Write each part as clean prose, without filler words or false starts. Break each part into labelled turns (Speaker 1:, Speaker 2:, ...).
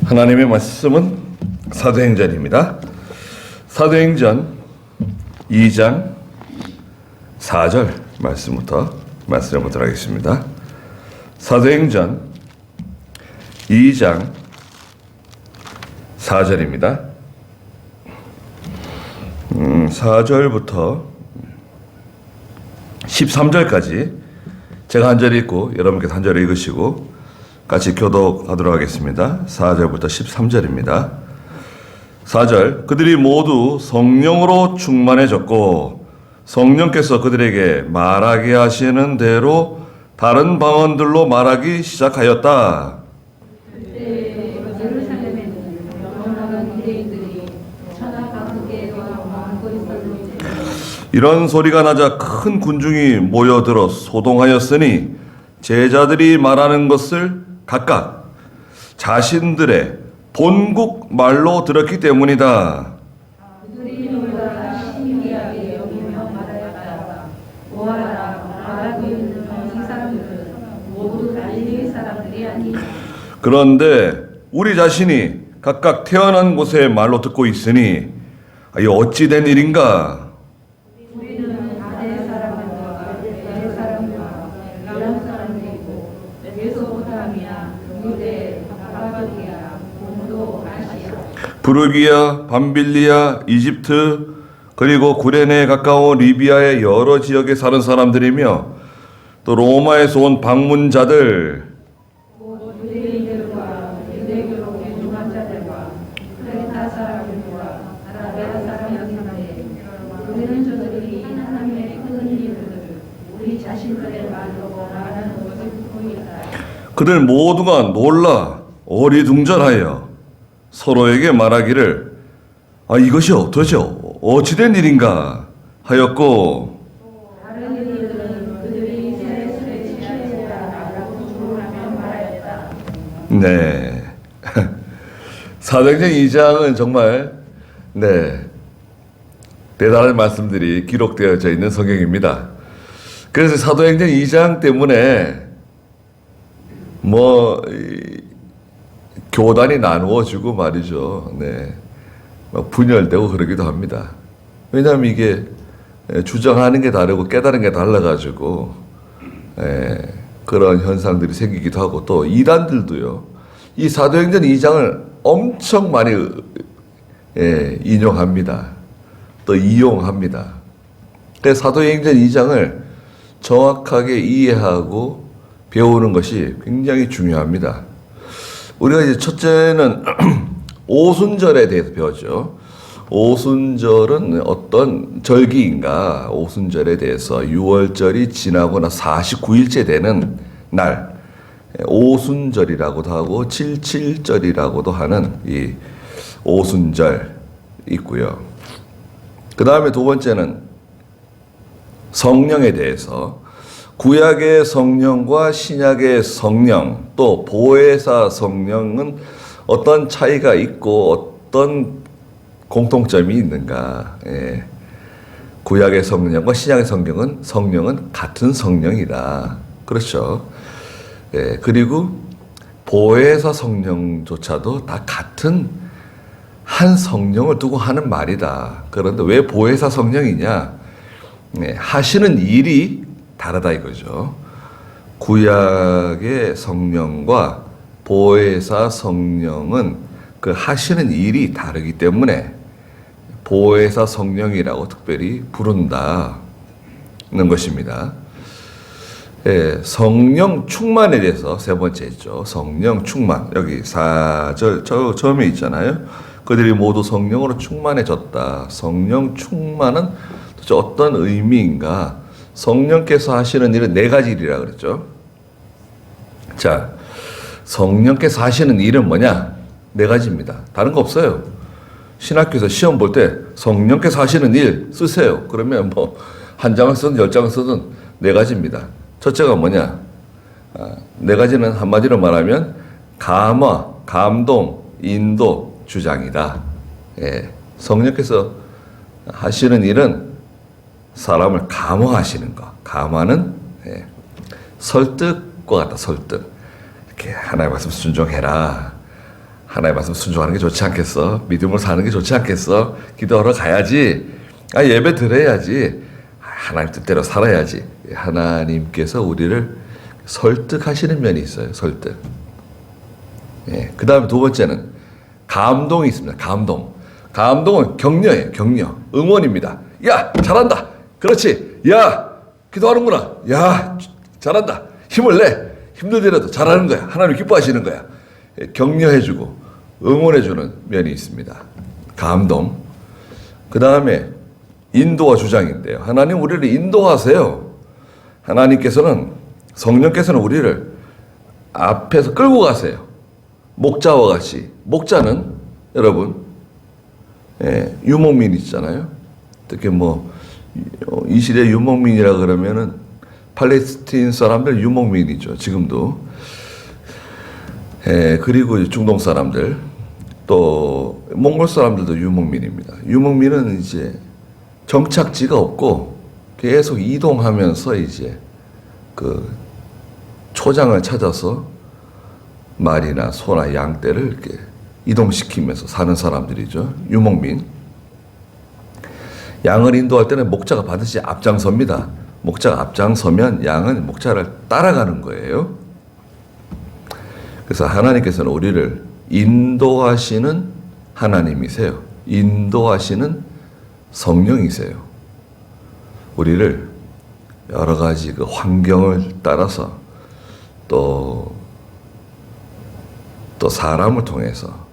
Speaker 1: 하나님의 말씀은 사도행전입니다. 사도행전 2장 4절 말씀부터 말씀해 보도록 하겠습니다. 사도행전 2장 4절입니다. 4절부터 13절까지 제가 한 절 읽고 여러분께서 한 절 읽으시고 같이 교독하도록 하겠습니다. 4절부터 13절입니다. 4절, 그들이 모두 성령으로 충만해졌고 성령께서 그들에게 말하게 하시는 대로 다른 방언들로 말하기 시작하였다.
Speaker 2: 그때 예루살렘에는 영원한 유대인들이 천하 각국에서 머물고 있었는데
Speaker 1: 이런 소리가 나자 큰 군중이 모여들어 소동하였으니 제자들이 말하는 것을 각각 자신들의 본국 말로 들었기 때문이다.
Speaker 2: 그들이 놀라 신기하게 여기며 말하였다. 보아라, 말하고 있는 이 사람들은 모두 갈릴리 사람들이 아니냐.
Speaker 1: 그런데 우리 자신이 각각 태어난 곳의 말로 듣고 있으니 이 어찌 된 일인가?
Speaker 2: 우리는 가대 사람들과 벨 사람들과 이란 사람들이고 메소포타미아, 유대, 가파도기아, 본도, 아시아,
Speaker 1: 부르기아, 밤빌리아, 이집트 그리고 구레네에 가까운 리비아의 여러 지역에 사는 사람들이며 또 로마에서 온 방문자들
Speaker 2: 곧 유대인들과 유대교로 개종한 자들과 크레타 사람들과 아라비아 사람들인데 우리는 저들이 하나님의 큰 일들을 우리 자신들의 말로 말하는 것을 듣고 있다.
Speaker 1: 그들 모두가 놀라 어리둥절하여 서로에게 말하기를 이것이 도대체 어찌된 일인가 하였고
Speaker 2: 다른 이들은 그들이 새 술에 취하였다라고 주문하며 말하였다.
Speaker 1: 네. 사도행전 2장은 정말 대단한 말씀들이 기록되어져 있는 성경입니다. 그래서 사도행전 2장 때문에 교단이 나누어지고 말이죠. 분열되고 그러기도 합니다. 왜냐하면 이게 주장하는 게 다르고 깨달은 게 달라가지고 그런 현상들이 생기기도 하고 또 이단들도요. 이 사도행전 2장을 엄청 많이 인용합니다. 또 이용합니다. 그래서 사도행전 2장을 정확하게 이해하고 배우는 것이 굉장히 중요합니다. 우리가 이제 첫째는 오순절에 대해서 배웠죠. 오순절은 어떤 절기인가? 오순절에 대해서 6월절이 지나고 나 49일째 되는 날 오순절이라고도 하고 77절이라고도 하는 이 오순절 있고요. 그 다음에 두 번째는 성령에 대해서 구약의 성령과 신약의 성령 또 보혜사 성령은 어떤 차이가 있고 어떤 공통점이 있는가? 구약의 성령과 신약의 성령은 같은 성령이다. 그렇죠. 그리고 보혜사 성령조차도 다 같은 한 성령을 두고 하는 말이다. 그런데 왜 보혜사 성령이냐? 하시는 일이 다르다 이거죠. 구약의 성령과 보혜사 성령은 그 하시는 일이 다르기 때문에 보혜사 성령이라고 특별히 부른다는 것입니다. 성령 충만에 대해서 세 번째 있죠. 성령 충만. 여기 4절 처음에 있잖아요. 그들이 모두 성령으로 충만해졌다. 성령 충만은 도대체 어떤 의미인가? 성령께서 하시는 일은 네 가지 일이라 그랬죠. 자, 성령께서 하시는 일은 뭐냐? 네 가지입니다. 다른 거 없어요. 신학교에서 시험 볼 때 성령께서 하시는 일 쓰세요. 그러면 한 장을 쓰든 10장을 쓰든 네 가지입니다. 첫째가 뭐냐? 네 가지는 한마디로 말하면 감화, 감동, 인도, 주장이다. 성령께서 하시는 일은 사람을 감화하시는 것. 감화는 설득과 같다. 설득. 이렇게 하나님 말씀 순종해라. 하나님의 말씀 순종하는 게 좋지 않겠어? 믿음으로 사는 게 좋지 않겠어? 기도하러 가야지. 예배 드려야지. 하나님 뜻대로 살아야지. 하나님께서 우리를 설득하시는 면이 있어요. 설득. 그 다음에 두 번째는 감동이 있습니다. 감동. 감동은 격려예요. 격려. 응원입니다. 야, 잘한다. 그렇지. 야, 기도하는구나. 야, 잘한다. 힘을 내. 힘들더라도 잘하는 거야. 하나님 기뻐하시는 거야. 격려해주고 응원해주는 면이 있습니다. 감동. 그 다음에 인도와 주장인데요. 하나님 우리를 인도하세요. 하나님께서는 성령께서는 우리를 앞에서 끌고 가세요. 목자와 같이. 목자는 여러분 유목민 있잖아요. 특히 이 시대 유목민이라 그러면은 팔레스틴 사람들 유목민이죠. 지금도. 그리고 중동 사람들 또 몽골 사람들도 유목민입니다. 유목민은 이제 정착지가 없고 계속 이동하면서 이제 그 초장을 찾아서 말이나 소나 양떼를 이렇게 이동시키면서 사는 사람들이죠. 유목민. 양을 인도할 때는 목자가 반드시 앞장섭니다. 목자가 앞장서면 양은 목자를 따라가는 거예요. 그래서 하나님께서는 우리를 인도하시는 하나님이세요. 인도하시는 성령이세요. 우리를 여러 가지 그 환경을 따라서 또 사람을 통해서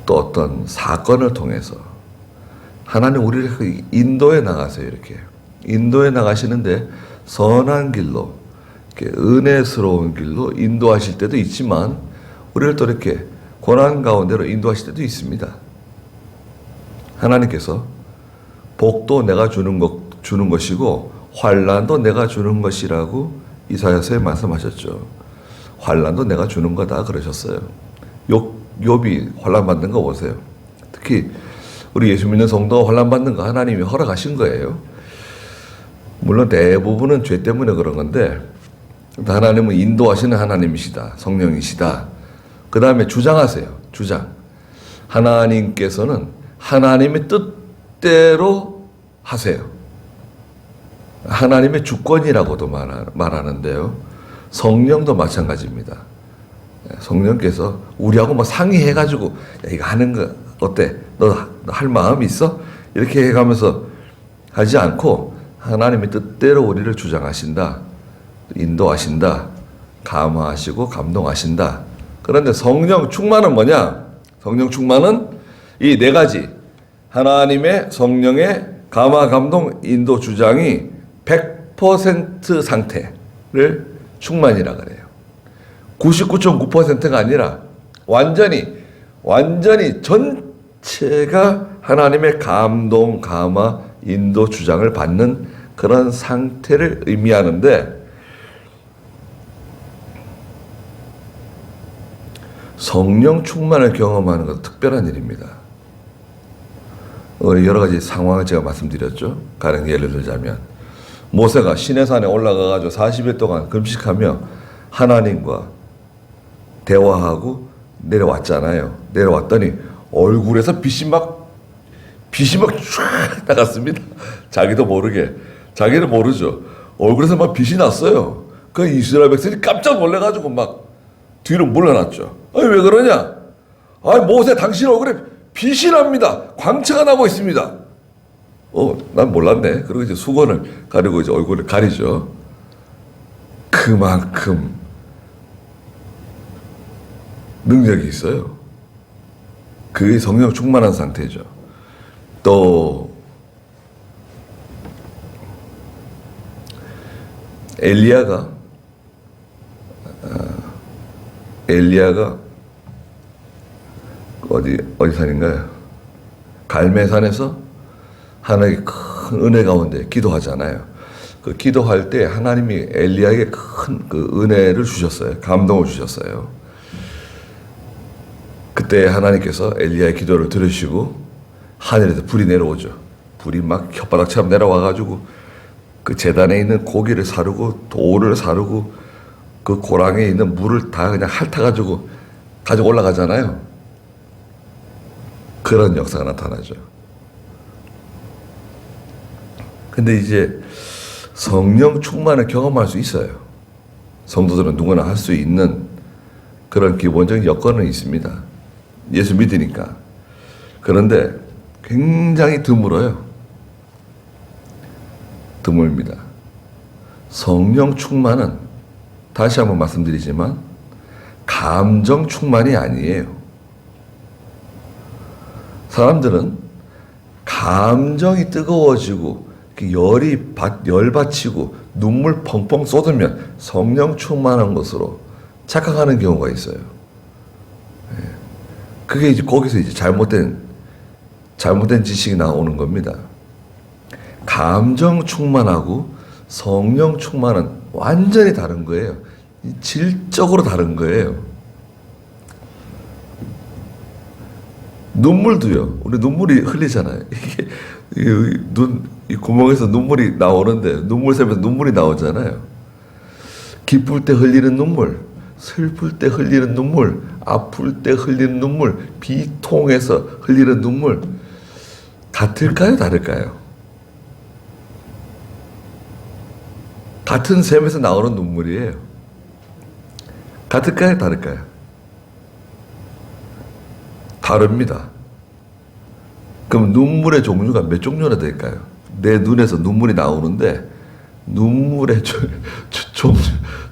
Speaker 1: 또 어떤 사건을 통해서 하나님 우리를 인도해 나가세요. 이렇게 인도해 나가시는데 선한 길로 이렇게 은혜스러운 길로 인도하실 때도 있지만 우리를 또 이렇게 고난 가운데로 인도하실 때도 있습니다. 하나님께서 복도 내가 주는 것이고 환난도 내가 주는 것이라고 이사야서에 말씀하셨죠. 환난도 내가 주는 거다 그러셨어요. 욥이 환난 받는 거 보세요. 특히 우리 예수 믿는 성도가 환난 받는 거 하나님이 허락하신 거예요. 물론 대부분은 죄 때문에 그런 건데 하나님은 인도하시는 하나님이시다. 성령이시다. 그 다음에 주장하세요. 주장. 하나님께서는 하나님의 뜻대로 하세요. 하나님의 주권이라고도 말하는데요. 성령도 마찬가지입니다. 성령께서 우리하고 상의해가지고 야, 이거 하는 거 어때? 너 할 마음 있어? 이렇게 해가면서 하지 않고 하나님의 뜻대로 우리를 주장하신다. 인도하신다. 감화하시고 감동하신다. 그런데 성령 충만은 뭐냐? 성령 충만은 이 네 가지 하나님의 성령의 감화, 감동, 인도, 주장이 100% 상태를 충만이라 그래요. 99.9%가 아니라 완전히 전체가 하나님의 감동, 감화, 인도, 주장을 받는 그런 상태를 의미하는데 성령 충만을 경험하는 것은 특별한 일입니다. 여러 가지 상황을 제가 말씀드렸죠. 가령 예를 들자면 모세가 시내산에 올라가가지고 40일 동안 금식하며 하나님과 대화하고 내려왔잖아요. 내려왔더니 얼굴에서 빛이 막 쫙 나갔습니다. 자기도 모르게. 자기는 모르죠. 얼굴에서 막 빛이 났어요. 그 이스라엘 백성이 깜짝 놀래가지고 막 뒤로 물러났죠. 아니 왜 그러냐? 모세 당신 얼굴에 빛이 납니다. 광채가 나고 있습니다. 난 몰랐네. 그리고 이제 수건을 가리고 이제 얼굴을 가리죠. 그만큼 능력이 있어요. 그게 성령 충만한 상태죠. 또 엘리야가 어디 산인가요? 갈매산에서 하나님의 큰 은혜 가운데 기도하잖아요. 그 기도할 때 하나님이 엘리야에게 큰 그 은혜를 주셨어요. 감동을 주셨어요. 그때 하나님께서 엘리야의 기도를 들으시고 하늘에서 불이 내려오죠. 불이 막 혓바닥처럼 내려와가지고 그 제단에 있는 고기를 사르고 돌을 사르고 그 고랑에 있는 물을 다 그냥 핥아가지고 가지고 올라가잖아요. 그런 역사가 나타나죠. 근데 이제 성령 충만을 경험할 수 있어요. 성도들은 누구나 할 수 있는 그런 기본적인 여건은 있습니다. 예수 믿으니까. 그런데 굉장히 드물어요. 드뭅니다. 성령 충만은 다시 한번 말씀드리지만 감정 충만이 아니에요. 사람들은 감정이 뜨거워지고 열받치고 눈물 펑펑 쏟으면 성령 충만한 것으로 착각하는 경우가 있어요. 그게 이제 거기서 이제 잘못된 지식이 나오는 겁니다. 감정 충만하고 성령 충만은 완전히 다른 거예요. 질적으로 다른 거예요. 눈물도요. 우리 눈물이 흘리잖아요. 이 구멍에서 눈물이 나오는데 눈물 샘에서 눈물이 나오잖아요. 기쁠 때 흘리는 눈물, 슬플 때 흘리는 눈물, 아플 때 흘리는 눈물, 비통해서 흘리는 눈물 같을까요? 다를까요? 같은 샘에서 나오는 눈물이에요. 같을까요? 다를까요? 다릅니다. 그럼 눈물의 종류가 몇 종류나 될까요? 내 눈에서 눈물이 나오는데 눈물의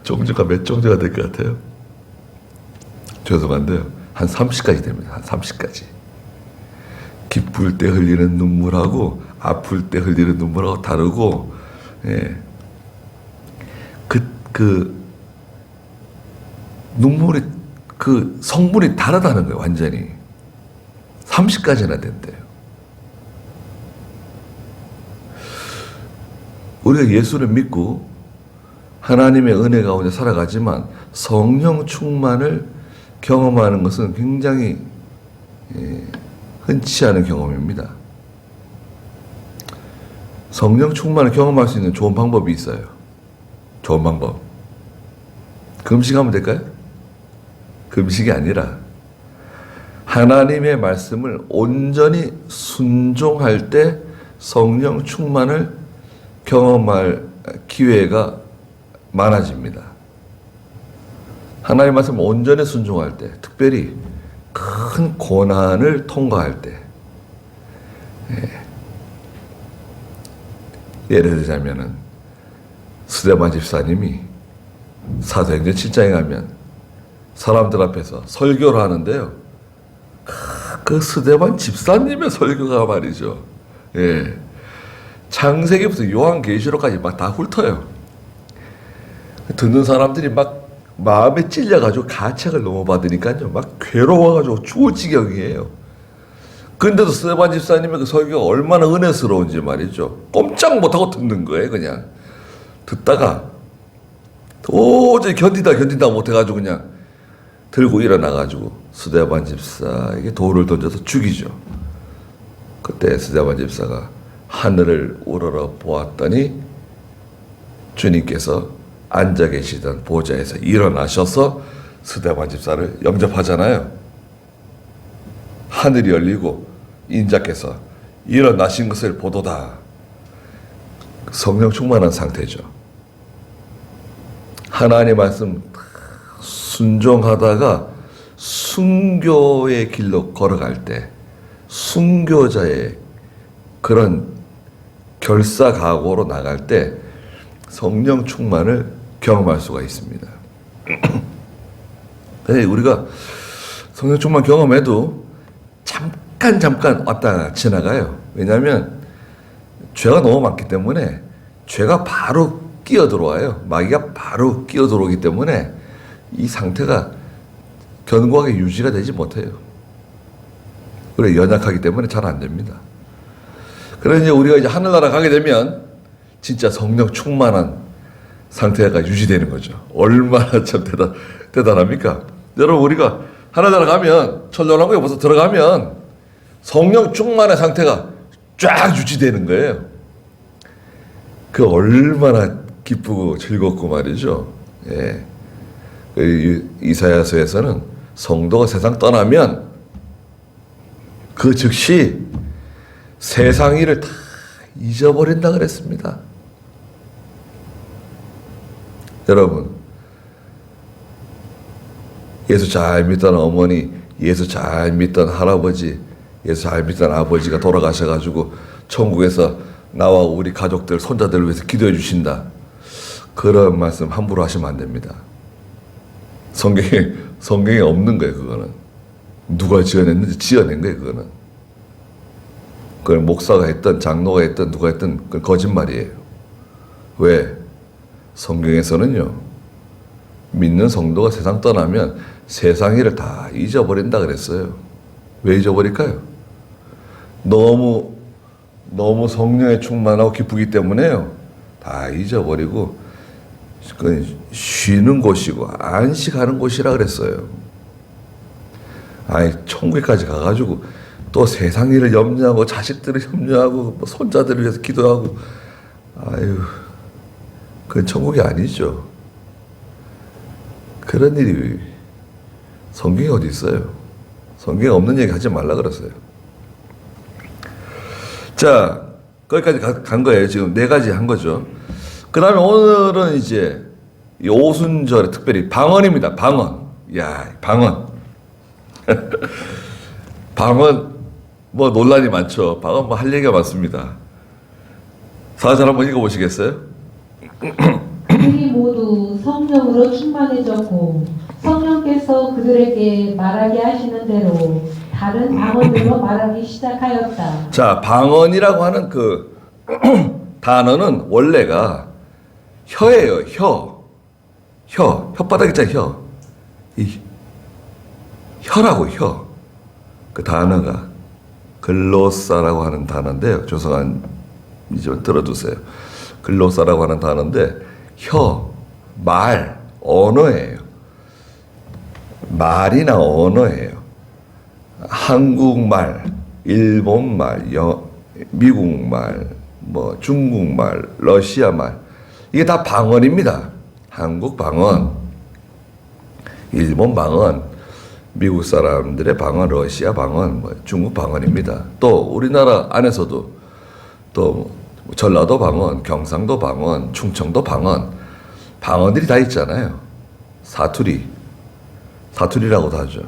Speaker 1: 종류가 몇 종류가 될 것 같아요? 죄송한데요. 한 30가지 됩니다. 한 30가지. 기쁠 때 흘리는 눈물하고 아플 때 흘리는 눈물하고 다르고, 예. 눈물이 성분이 다르다는 거예요. 완전히 30가지나 된대요. 우리가 예수를 믿고 하나님의 은혜 가운데 살아가지만 성령 충만을 경험하는 것은 굉장히 흔치 않은 경험입니다. 성령 충만을 경험할 수 있는 좋은 방법이 있어요. 좋은 방법. 금식하면 될까요? 금식이 아니라 하나님의 말씀을 온전히 순종할 때 성령 충만을 경험할 기회가 많아집니다. 하나님의 말씀을 온전히 순종할 때, 특별히 큰 고난을 통과할 때, 예를 들자면은 스데반 집사님이 사도행전 7장에 가면 사람들 앞에서 설교를 하는데요. 그 스데반 집사님의 설교가 말이죠. 예. 창세기부터 요한계시록까지 막 다 훑어요. 듣는 사람들이 막 마음에 찔려가지고 가책을 너무 받으니까요. 막 괴로워가지고 죽을 지경이에요. 근데도 스데반 집사님의 그 설교가 얼마나 은혜스러운지 말이죠. 꼼짝 못하고 듣는 거예요, 그냥. 듣다가 도저히 견디다 못해가지고 그냥 들고 일어나가지고 스데반 집사에게 돌을 던져서 죽이죠. 그때 스데반 집사가 하늘을 우러러 보았더니 주님께서 앉아 계시던 보좌에서 일어나셔서 스데반 집사를 영접하잖아요. 하늘이 열리고 인자께서 일어나신 것을 보도다. 성령 충만한 상태죠. 하나님의 말씀 순종하다가 순교의 길로 걸어갈 때 순교자의 그런 결사각오로 나갈 때 성령 충만을 경험할 수가 있습니다. 우리가 성령 충만 경험해도 잠깐 왔다가 지나가요. 왜냐하면 죄가 너무 많기 때문에 죄가 바로 끼어들어와요. 마귀가 바로 끼어들어오기 때문에 이 상태가 견고하게 유지가 되지 못해요. 그래 연약하기 때문에 잘 안 됩니다. 그래서 이제 우리가 이제 하늘나라 가게 되면 진짜 성령 충만한 상태가 유지되는 거죠. 얼마나 참 대단합니까? 여러분 우리가 하늘나라 가면 천년왕국에 벌써 들어가면 성령 충만의 상태가 쫙 유지되는 거예요. 그 얼마나 기쁘고 즐겁고 말이죠. 예. 이사야서에서는 성도가 세상 떠나면 그 즉시 세상 일을 다 잊어버린다 그랬습니다. 여러분, 예수 잘 믿던 어머니, 예수 잘 믿던 할아버지, 예수 잘 믿던 아버지가 돌아가셔가지고 천국에서 나와 우리 가족들, 손자들을 위해서 기도해 주신다. 그런 말씀 함부로 하시면 안 됩니다. 성경에 없는 거예요, 그거는. 누가 지어냈는지 지어낸 거예요, 그거는. 그걸 목사가 했든 장로가 했든 누가 했든 그건 거짓말이에요. 왜? 성경에서는요, 믿는 성도가 세상 떠나면 세상 일을 다 잊어버린다 그랬어요. 왜 잊어버릴까요? 너무 성령에 충만하고 기쁘기 때문에요. 다 잊어버리고 쉬는 곳이고 안식하는 곳이라 그랬어요. 아이, 천국에까지 가가지고 또 세상 일을 염려하고 자식들을 염려하고 뭐 손자들을 위해서 기도하고, 아유, 그건 천국이 아니죠. 그런 일이 성경에 어디 있어요? 성경에 없는 얘기 하지 말라 그랬어요. 자, 거기까지 간 거예요. 지금 4가지 한 거죠. 그 다음에 오늘은 이제 이 오순절에 특별히 방언입니다. 방언. 야, 방언. 방언, 뭐 논란이 많죠. 방언 뭐 할 얘기가 많습니다. 사절 한번 읽어보시겠어요?
Speaker 3: 그들이 모두 성령으로 충만해졌고 성령께서 그들에게 말하게 하시는 대로 다른 방언으로 말하기 시작하였다.
Speaker 1: 자, 방언이라고 하는 그 단어는 원래가 혀예요. 혓바닥 있잖아요. 혀. 이 혀라고, 혀. 그 단어가 글로사라고 하는 단어인데요. 조성한 좀 들어두세요. 글로사라고 하는 단어인데 혀, 말, 언어예요. 말이나 언어예요. 한국말, 일본말, 미국말, 뭐 중국말, 러시아말, 이게 다 방언입니다. 한국 방언, 일본 방언, 미국 사람들의 방언, 러시아 방언, 뭐 중국 방언입니다. 또 우리나라 안에서도 또 전라도 방언, 경상도 방언, 충청도 방언, 방언들이 다 있잖아요. 사투리라고도 하죠.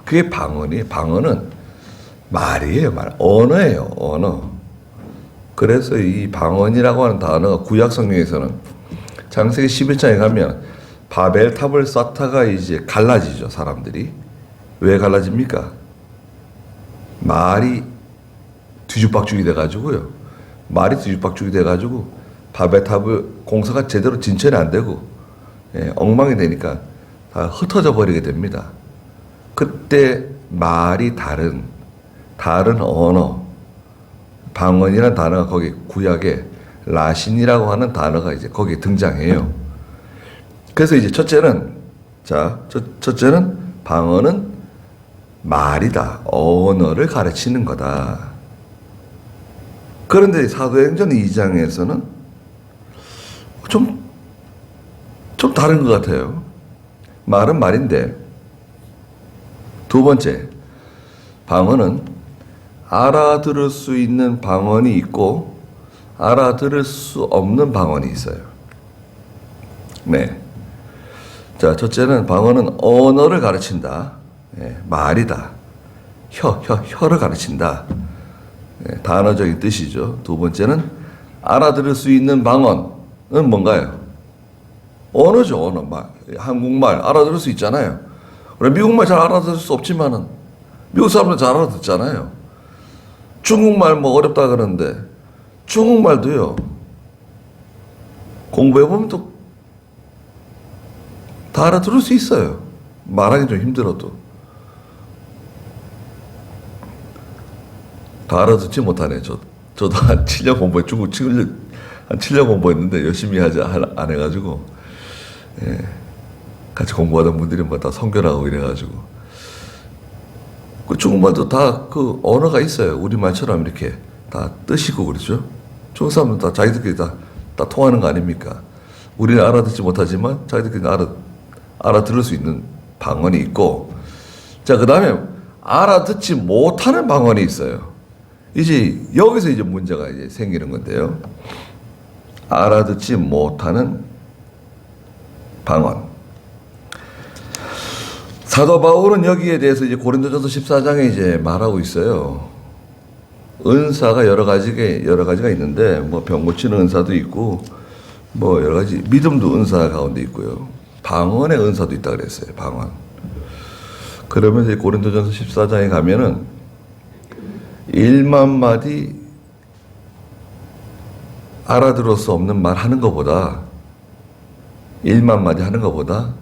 Speaker 1: 그게 방언이에요. 방언은 말이에요, 말. 언어예요, 언어. 그래서 이 방언이라고 하는 단어가 구약 성경에서는 창세기 11장에 가면 바벨탑을 쌓다가 이제 갈라지죠, 사람들이. 왜 갈라집니까? 말이 뒤죽박죽이 돼가지고요. 말이 뒤죽박죽이 돼가지고 바벨탑을 공사가 제대로 진천이 안 되고, 엉망이 되니까 다 흩어져 버리게 됩니다. 그때 말이 다른 언어, 방언이라는 단어가 거기 구약에 라신이라고 하는 단어가 이제 거기에 등장해요. 그래서 이제 첫째는 방언은 말이다, 언어를 가르치는 거다. 그런데 사도행전 2장에서는 좀 다른 것 같아요. 말은 말인데, 두 번째, 방언은 알아들을 수 있는 방언이 있고 알아들을 수 없는 방언이 있어요. 네. 자, 첫째는 방언은 언어를 가르친다. 말이다. 혀를 가르친다. 단어적인 뜻이죠. 두 번째는 알아들을 수 있는 방언은 뭔가요? 언어죠, 언어. 말. 한국말 알아들을 수 있잖아요. 미국말 잘 알아들을 수 없지만은 미국 사람들 잘 알아듣잖아요. 중국말 뭐 어렵다 그러는데 중국말도요, 공부해보면 또 다 알아들을 수 있어요. 말하기 좀 힘들어도. 다 알아듣지 못하네. 저도 한 7년 공부해, 중국 친구들 한 7년 공부했는데 열심히 안 해가지고, 같이 공부하던 분들이 뭐 다 성결하고 이래가지고. 그 중국말도 다 그 언어가 있어요. 우리말처럼 이렇게 다 뜻이고 그렇죠. 중국 사람은 다 자기들끼리 다 통하는 거 아닙니까? 우리는 알아듣지 못하지만 자기들끼리 알아들을 수 있는 방언이 있고, 자, 그 다음에 알아듣지 못하는 방언이 있어요. 이제 여기서 이제 문제가 이제 생기는 건데요. 알아듣지 못하는 방언. 사도 바울은 여기에 대해서 이제 고린도전서 14장에 이제 말하고 있어요. 은사가 여러 가지가 있는데, 뭐 병 고치는 은사도 있고, 뭐 여러 가지, 믿음도 은사 가운데 있고요. 방언의 은사도 있다 그랬어요. 방언. 그러면서 고린도전서 14장에 가면은 1만 마디 알아들을 수 없는 말 하는 것보다 1만 마디 하는 것보다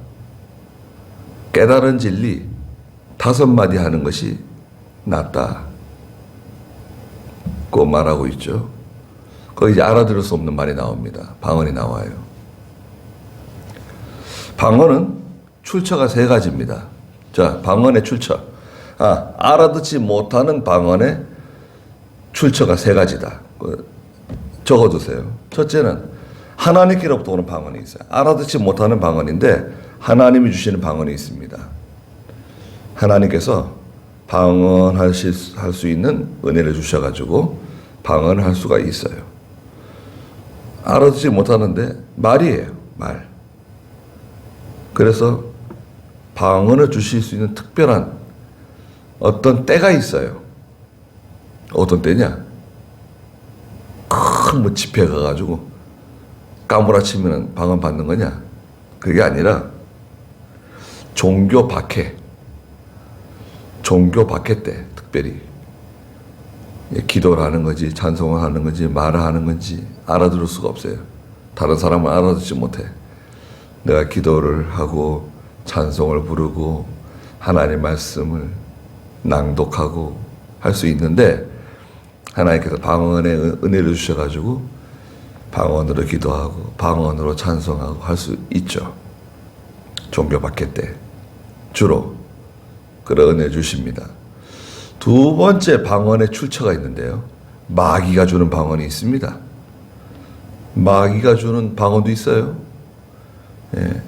Speaker 1: 깨달은 진리 5마디 하는 것이 낫다. 고 말하고 있죠. 거기 이제 알아들을 수 없는 말이 나옵니다. 방언이 나와요. 방언은 출처가 3가지입니다. 자, 방언의 출처. 알아듣지 못하는 방언의 출처가 3가지다. 적어두세요. 첫째는 하나님께로부터 오는 방언이 있어요. 알아듣지 못하는 방언인데 하나님이 주시는 방언이 있습니다. 하나님께서 방언할 수 있는 은혜를 주셔가지고 방언을 할 수가 있어요. 알아듣지 못하는데 말이에요. 말. 그래서 방언을 주실 수 있는 특별한 어떤 때가 있어요. 어떤 때냐? 큰 뭐 집회 가가지고 까무라치면 방언 받는 거냐? 그게 아니라 종교 박해 때 특별히 기도를 하는 거지, 찬송을 하는 거지, 말을 하는 건지 알아들을 수가 없어요. 다른 사람은 알아듣지 못해. 내가 기도를 하고 찬송을 부르고 하나님 말씀을 낭독하고 할 수 있는데 하나님께서 방언의 은혜를 주셔가지고 방언으로 기도하고 방언으로 찬송하고 할 수 있죠. 종교 박해 때 주로 그런 은혜 주십니다. 2번째 방언의 출처가 있는데요. 마귀가 주는 방언이 있습니다. 마귀가 주는 방언도 있어요. 예.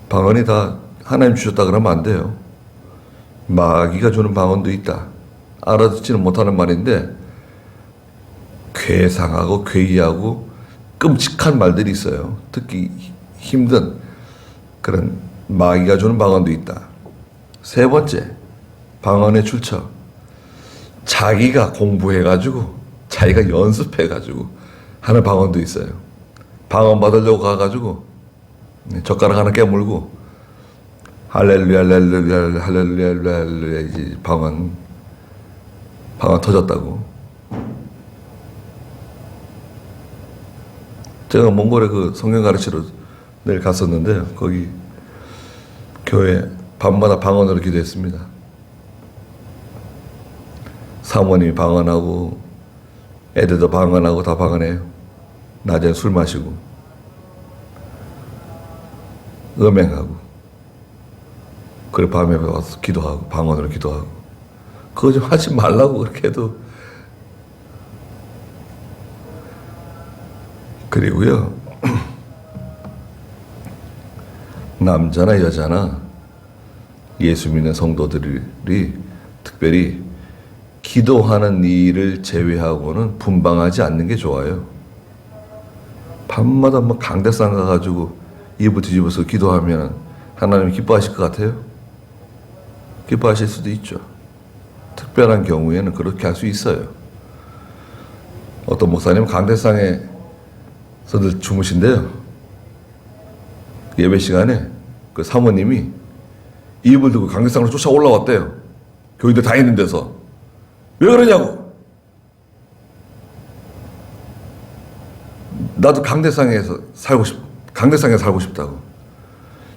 Speaker 1: 방언이 다 하나님 주셨다 그러면 안 돼요. 마귀가 주는 방언도 있다. 알아듣지는 못하는 말인데 괴상하고 괴이하고 끔찍한 말들이 있어요. 듣기 힘든 그런 마귀가 주는 방언도 있다. 3번째 방언의 출처. 자기가 공부해가지고 자기가 연습해가지고 하는 방언도 있어요. 방언 받으려고 가가지고 젓가락 하나 깨물고 할렐루야 할렐루야 할렐루야 할렐루야 이제 방언 터졌다고. 제가 몽골에 그 성경 가르치러 내일 갔었는데 거기 교회 밤마다 방언으로 기도했습니다. 사모님이 방언하고 애들도 방언하고 다 방언해요. 낮에 술 마시고 음행하고 그래 밤에 와서 기도하고 방언으로 기도하고 그거 좀 하지 말라고 그렇게 해도. 그리고요 남자나 여자나 예수 믿는 성도들이 특별히 기도하는 일을 제외하고는 분방하지 않는 게 좋아요. 밤마다 뭐 강대상 가가지고 이불 뒤집어서 기도하면 하나님 기뻐하실 것 같아요? 기뻐하실 수도 있죠. 특별한 경우에는 그렇게 할 수 있어요. 어떤 목사님은 강대상에서들 주무신대요. 예배 시간에 그 사모님이 이불 들고 강대상으로 쫓아 올라왔대요. 교인들 다 있는 데서. 왜 그러냐고. 나도 강대상에 살고 싶다고.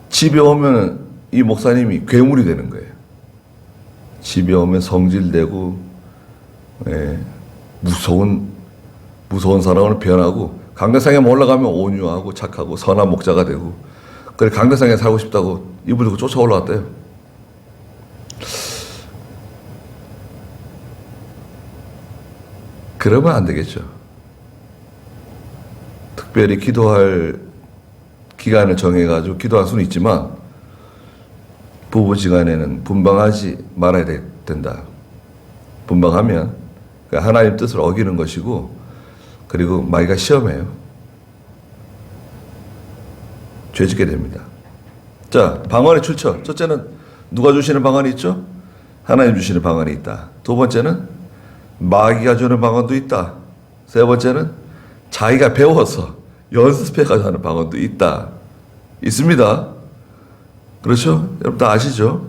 Speaker 1: 집에 오면 이 목사님이 괴물이 되는 거예요. 집에 오면 성질되고 무서운 사람으로 변하고 강대상에 올라가면 온유하고 착하고 선한 목자가 되고 그래 강대상에 살고 싶다고 이불 들고 쫓아 올라왔대요. 그러면 안 되겠죠. 특별히 기도할 기간을 정해가지고 기도할 수는 있지만 부부지간에는 분방하지 말아야 된다. 분방하면 하나님 뜻을 어기는 것이고, 그리고 마귀가 시험해요. 죄짓게 됩니다. 자, 방언의 출처. 첫째는 누가 주시는 방언이 있죠? 하나님 주시는 방언이 있다. 두 번째는 마귀가 주는 방언도 있다. 세 번째는 자기가 배워서 연습해가지고 하는 방언도 있다. 있습니다. 그렇죠? 여러분 다 아시죠?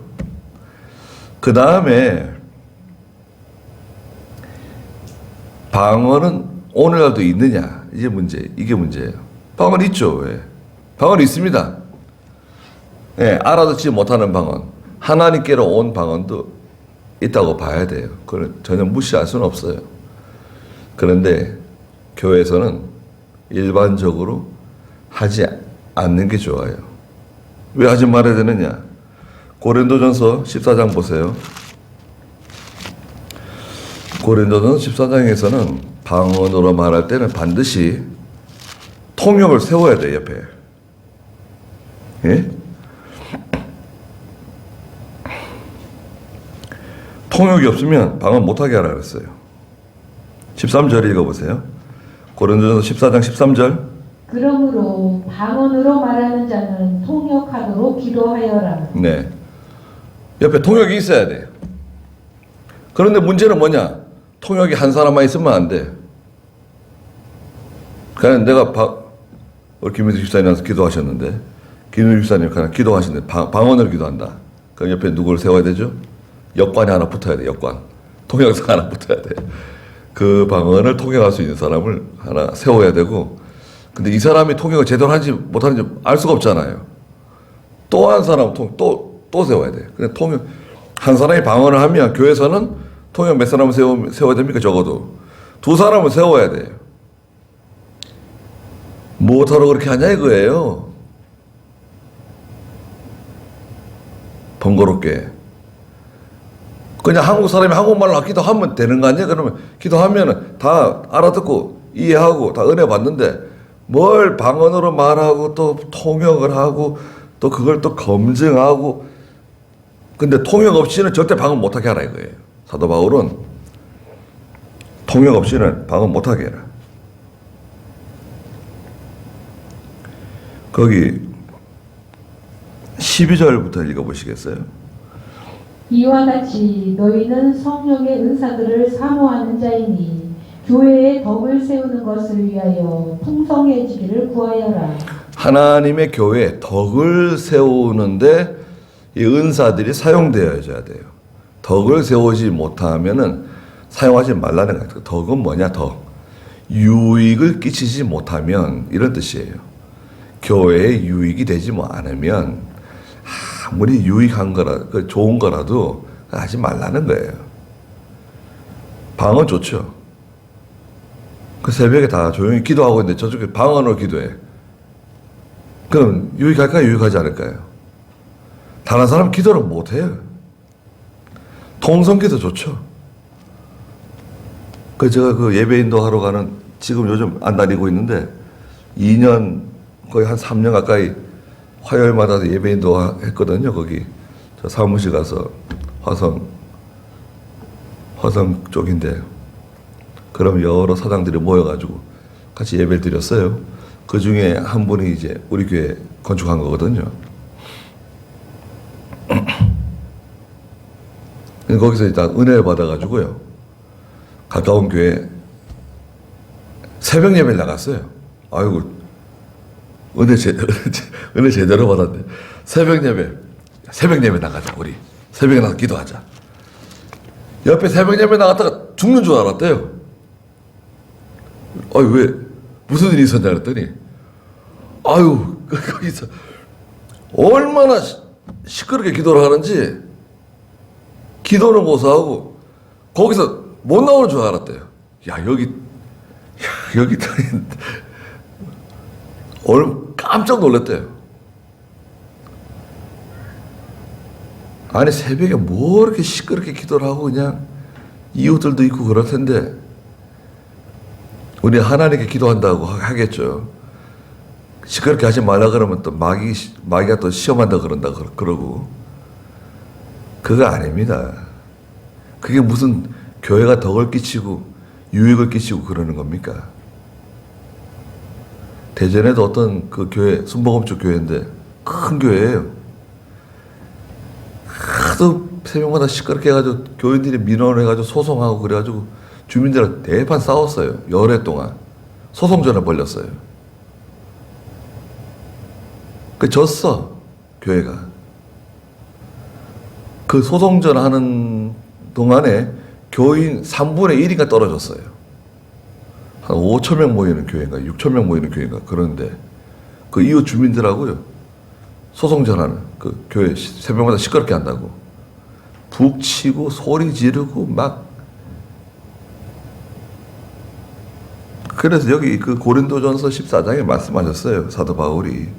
Speaker 1: 그 다음에 방언은 오늘날도 있느냐? 이게 문제예요. 방언 있죠. 왜? 방언 있습니다. 예, 알아듣지 못하는 방언, 하나님께로 온 방언도 있다고 봐야 돼요. 그걸 전혀 무시할 수는 없어요. 그런데 교회에서는 일반적으로 하지 않는 게 좋아요. 왜 하지 말아야 되느냐? 고린도전서 14장 보세요. 고린도전서 14장에서는 방언으로 말할 때는 반드시 통역을 세워야 돼요, 옆에. 예? 통역이 없으면 방언 못하게 하라 그랬어요. 13절 읽어보세요. 고린도전서 14장 13절.
Speaker 3: 그러므로 방언으로 말하는 자는 통역하도록 기도하여라.
Speaker 1: 네. 옆에 통역이 있어야 돼. 그런데 문제는 뭐냐? 통역이 한 사람만 있으면 안 돼. 그냥 내가 우리 김민수 집사님한테 기도하셨는데, 김민수 집사님 그냥 기도하시는데 방언으로 기도한다. 그럼 옆에 누구를 세워야 되죠? 역관이 하나 붙어야 돼. 역관. 통역사 하나 붙어야 돼. 그 방언을 통역할 수 있는 사람을 하나 세워야 되고, 근데 이 사람이 통역을 제대로 하는지 못하는지 알 수가 없잖아요. 또 한 사람 또 세워야 돼. 근데 통역 한 사람이 방언을 하면 교회에서는 통역 몇 사람을 세워야 됩니까? 적어도 두 사람을 세워야 돼요. 뭐하러 그렇게 하냐 이거예요. 번거롭게. 그냥 한국 사람이 한국말로 기도하면 되는 거 아니야? 그러면 기도하면 다 알아듣고 이해하고 다 은혜 받는데 뭘 방언으로 말하고 또 통역을 하고 또 그걸 또 검증하고, 근데 통역 없이는 절대 방언 못하게 하라 이거예요. 사도 바울은 통역 없이는 방언 못하게 해라. 거기 12절부터 읽어보시겠어요?
Speaker 3: 이와 같이 너희는 성령의 은사들을 사모하는 자이니 교회의 덕을 세우는 것을 위하여 풍성해지기를 구하여라.
Speaker 1: 하나님의 교회에 덕을 세우는데 이 은사들이 사용되어야 돼요. 덕을 세우지 못하면은 사용하지 말라는 거예요. 덕은 뭐냐? 덕. 유익을 끼치지 못하면 이런 뜻이에요. 교회에 유익이 되지 않으면 아무리 유익한 거라 좋은 거라도 하지 말라는 거예요. 방언 좋죠. 그 새벽에 다 조용히 기도하고 있는데 저쪽에 방언으로 기도해. 그럼 유익할까요? 유익하지 않을까요? 다른 사람 기도를 못해요. 통성기도 좋죠. 제가 그 예배인도 하러 가는, 지금 요즘 안 다니고 있는데 2년 거의 한 3년 가까이 화요일마다 예배인도 했거든요. 거기 저 사무실 가서 화성 쪽인데, 그럼 여러 사장들이 모여가지고 같이 예배를 드렸어요. 그 중에 한 분이 이제 우리 교회 건축한 거거든요. 거기서 일단 은혜를 받아가지고요, 가까운 교회 새벽 예배를 나갔어요. 아이고, 은혜 제대로 받았네. 새벽 예배 나가자. 우리 새벽에 나가서 기도하자. 옆에 새벽 예배 나갔다가 죽는 줄 알았대요. 아유, 왜 무슨 일이 있었냐 그랬더니, 아유, 거기서 얼마나 시끄럽게 기도를 하는지 기도는 고사하고 거기서 못 나오는 줄 알았대요. 여기 깜짝 놀랐대요. 아니, 새벽에 뭐 이렇게 시끄럽게 기도를 하고 그냥 이웃들도 있고 그럴 텐데 우리 하나님께 기도한다고 하겠죠. 시끄럽게 하지 말라 그러면 또 마귀가 또 시험한다 그런다 그러고. 그거 아닙니다. 그게 무슨 교회가 덕을 끼치고 유익을 끼치고 그러는 겁니까? 대전에도 어떤 그 교회, 순복음쪽 교회인데 큰 교회예요. 하도 새벽마다 시끄럽게 해가지고 교인들이 민원을 해가지고 소송하고 그래가지고 주민들하고 대판 싸웠어요. 열흘 동안. 소송전을 벌렸어요. 그 졌어, 교회가. 그 소송전 하는 동안에 교인 3분의 1인가 떨어졌어요. 한 5천 명 모이는 교회인가 6천 명 모이는 교회인가 그런데 그 이웃 주민들하고요 소송전 하는 그 교회 새벽마다 시끄럽게 한다고 북치고 소리 지르고 막. 그래서 여기 그 고린도전서 14장에 말씀하셨어요. 사도 바울이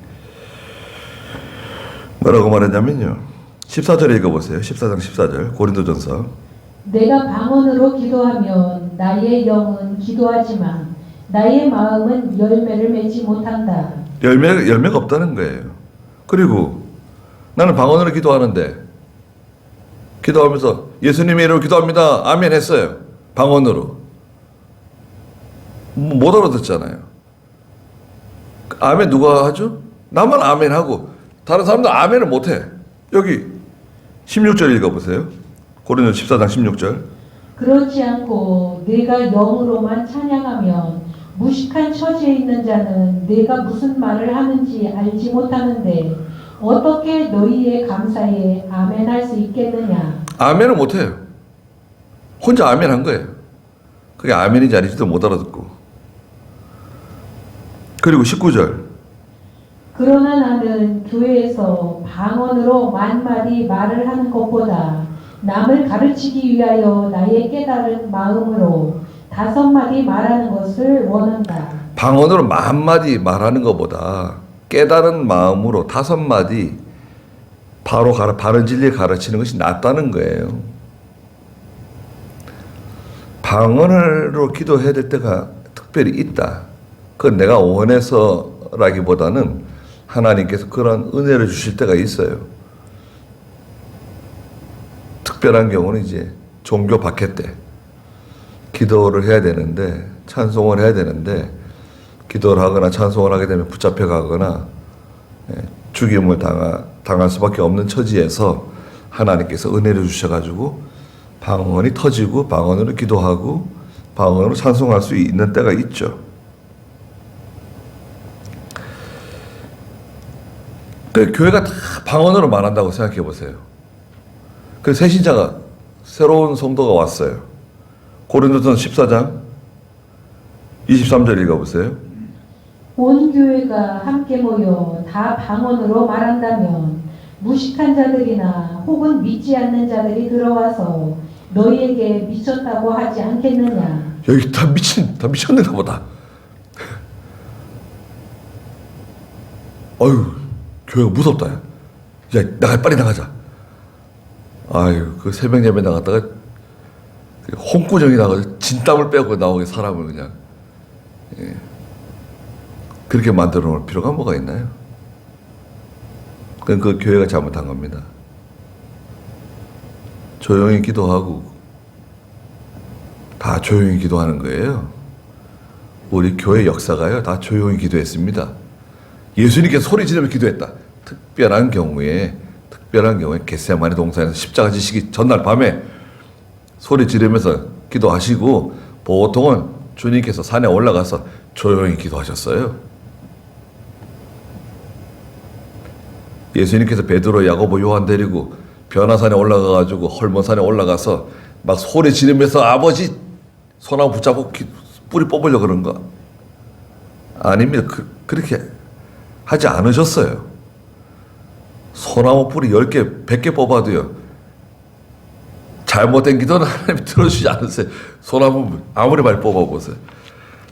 Speaker 1: 뭐라고 말했냐면요, 14절 읽어보세요. 14장 14절 고린도전서.
Speaker 3: 내가 방언으로 기도하면 나의 영은 기도하지만 나의 마음은 열매를 맺지 못한다.
Speaker 1: 열매가 없다는 거예요. 그리고 나는 방언으로 기도하는데 기도하면서 예수님의 이름으로 기도합니다. 아멘 했어요. 방언으로. 못 알아듣잖아요. 아멘 누가 하죠? 나만 아멘 하고 다른 사람들 아멘을 못해. 여기 16절 읽어보세요. 고린도 14장 16절.
Speaker 3: 그렇지 않고 내가 영으로만 찬양하면 무식한 처지에 있는 자는 내가 무슨 말을 하는지 알지 못하는데 어떻게 너희의 감사에 아멘할 수 있겠느냐.
Speaker 1: 아멘을 못해요. 혼자 아멘 한 거예요. 그게 아멘인지 아닌지도 못 알아듣고. 그리고 19절.
Speaker 3: 그러나 나는 교회에서 방언으로 만마디 말을 하는 것보다 남을 가르치기 위하여 나의 깨달은 마음으로 5마디 말하는 것을 원한다.
Speaker 1: 방언으로 10,000마디 말하는 것보다 깨달은 마음으로 5마디 바로 바른 진리를 가르치는 것이 낫다는 거예요. 방언으로 기도해야 될 때가 특별히 있다. 그건 내가 원해서라기보다는 하나님께서 그런 은혜를 주실 때가 있어요. 특별한 경우는 이제 종교 박해 때 기도를 해야 되는데, 찬송을 해야 되는데 기도를 하거나 찬송을 하게 되면 붙잡혀 가거나 죽임을 당할 수밖에 없는 처지에서 하나님께서 은혜를 주셔가지고 방언이 터지고 방언으로 기도하고 방언으로 찬송할 수 있는 때가 있죠. 그 교회가 다 방언으로 말한다고 생각해 보세요. 그 새신자가 새로운 성도가 왔어요. 고린도전서 14장 23절 읽어보세요.
Speaker 3: 온 교회가 함께 모여 다 방언으로 말한다면 무식한 자들이나 혹은 믿지 않는 자들이 들어와서 너희에게 미쳤다고 하지 않겠느냐.
Speaker 1: 여기 다 미쳤는가 보다. 어휴, 교회가 무섭다. 야, 빨리 나가자. 아유, 그 새벽 예배 나갔다가 홍구정이 나가서 진땀을 빼고 나오게 사람을 그냥 그렇게 만들어 놓을 필요가 뭐가 있나요? 그건 그 교회가 잘못한 겁니다. 조용히 기도하고 다 조용히 기도하는 거예요. 우리 교회 역사가요, 다 조용히 기도했습니다. 예수님께서 소리 지르며 기도했다. 특별한 경우에 겟세마네 동산에서 십자가 지시기 전날 밤에 소리 지르면서 기도하시고 보통은 주님께서 산에 올라가서 조용히 기도하셨어요. 예수님께서 베드로, 야고보, 요한 데리고 변화산에 올라가가지고 헐몬산에 올라가서 막 소리 지르면서 아버지 손하고 붙잡고 뿌리 뽑으려고 그런 거 아닙니다. 그렇게 하지 않으셨어요. 소나무 뿌리 10개, 100개 뽑아도요, 잘못된 기도는 하나님이 들어주지 않으세요. 소나무 아무리 많이 뽑아보세요.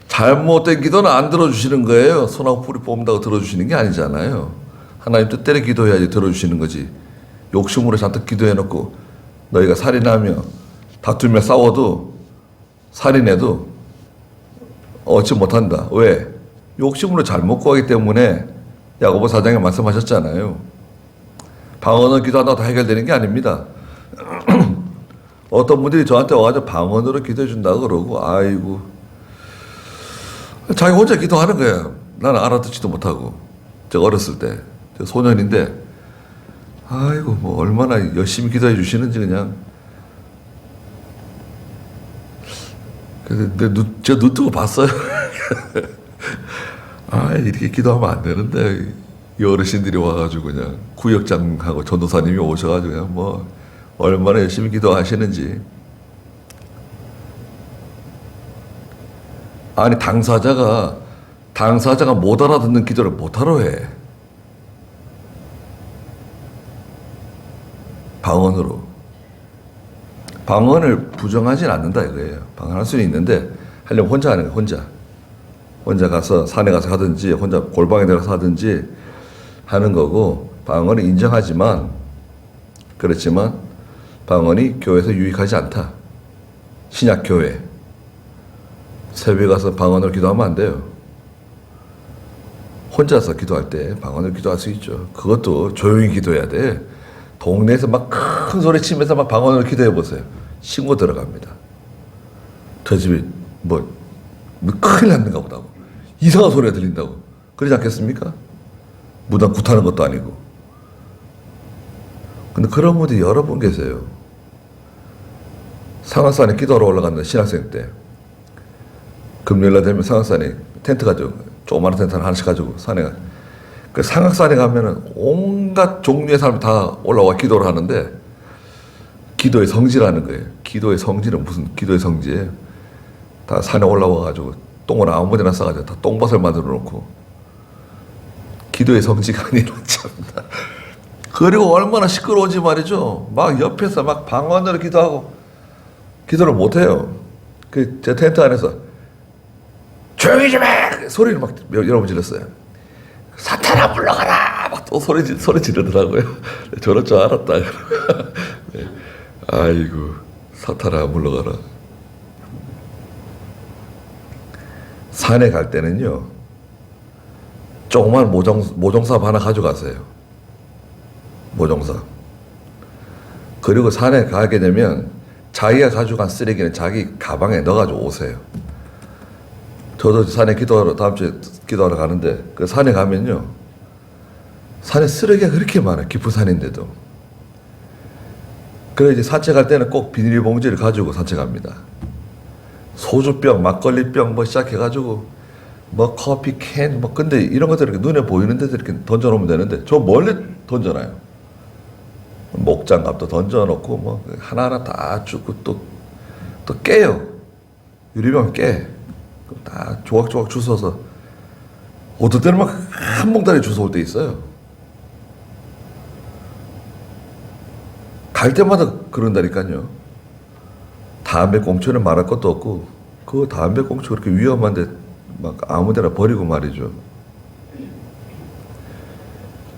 Speaker 1: 잘못된 기도는 안 들어주시는 거예요. 소나무 뿌리 뽑는다고 들어주시는 게 아니잖아요. 하나님 뜻대로 기도해야지 들어주시는 거지. 욕심으로 잔뜩 기도해놓고 너희가 살인하며 다투며 싸워도 살인해도 얻지 못한다. 왜? 욕심으로 잘못 구하기 때문에 야고보 4장에 말씀하셨잖아요. 방언은 기도한다고 다 해결되는 게 아닙니다. 어떤 분들이 저한테 와가지고 방언으로 기도해 준다고 그러고, 아이고. 자기 혼자 기도하는 거야. 나는 알아듣지도 못하고. 제가 어렸을 때. 제가 소년인데, 아이고, 뭐, 얼마나 열심히 기도해 주시는지 그냥. 그래서 제가 눈 뜨고 봤어요. 아, 이렇게 기도하면 안 되는데. 이 어르신들이 와가지고 그냥 구역장하고 전도사님이 오셔가지고 그냥 뭐, 얼마나 열심히 기도하시는지. 아니, 당사자가 못 알아듣는 기도를 못하러 해. 방언으로. 방언을 부정하진 않는다 이거예요. 방언할 수는 있는데 하려면 혼자 하는 거예요. 혼자 가서 산에 가서 하든지 혼자 골방에 들어가서 하든지 하는 거고, 방언을 인정하지만, 그렇지만 방언이 교회에서 유익하지 않다. 신약교회 새벽에 가서 방언으로 기도하면 안 돼요. 혼자서 기도할 때 방언으로 기도할 수 있죠. 그것도 조용히 기도해야 돼. 동네에서 막 큰 소리 치면서 막 방언으로 기도해 보세요. 신고 들어갑니다. 저 집이 뭐 큰일 났는가 보다고, 이상한 소리가 들린다고 그러지 않겠습니까? 무당 굿하는 것도 아니고. 근데 그런 분들이 여러 분 계세요. 상악산에 기도하러 올라갔는데, 신학생 때 금요일날 되면 상악산에 텐트 가지고, 조그마한 텐트 하나씩 가지고 산에 가. 그 상악산에 가면은 온갖 종류의 사람이 다 올라와 기도를 하는데, 기도의 성지라는 거예요. 기도의 성지는 무슨 기도의 성지예요? 다 산에 올라와가지고 똥을 아무데나 싸가지고 다 똥밭을 만들어 놓고, 기도의 성지가 아니라 참나. 그리고 얼마나 시끄러운지 말이죠. 막 옆에서 막 방언으로 기도하고, 기도를 못해요. 그 제 텐트 안에서 조용히 좀 해! 소리를 막 여러 번 질렀어요. 사탄아 물러가라! 막 또 소리 지르더라고요. 저럴 줄 알았다. 네. 아이고, 사탄아 물러가라. 산에 갈 때는요, 조그만 모종삽 하나 가져가세요. 모종삽. 그리고 산에 가게 되면 자기가 가져간 쓰레기는 자기 가방에 넣어가지고 오세요. 저도 산에 다음 주에 기도하러 가는데, 그 산에 가면요, 산에 쓰레기가 그렇게 많아요. 깊은 산인데도. 그래서 이제 산책할 때는 꼭 비닐봉지를 가지고 산책합니다. 소주병, 막걸리병 뭐 시작해가지고, 뭐 커피 캔, 뭐 근데 이런 것들 이렇게 눈에 보이는 데서 이렇게 던져놓으면 되는데, 저 멀리 던져놔요. 목장갑도 던져놓고 뭐 하나하나 다 주고, 또 깨요. 유리병 깨. 다 조각조각 주워서, 어떨 때는 막 한 몽다리 주워올 때 있어요. 갈 때마다 그런다니까요. 담배 꽁초는 말할 것도 없고, 그 담배 꽁초 그렇게 위험한데 막 아무데나 버리고 말이죠.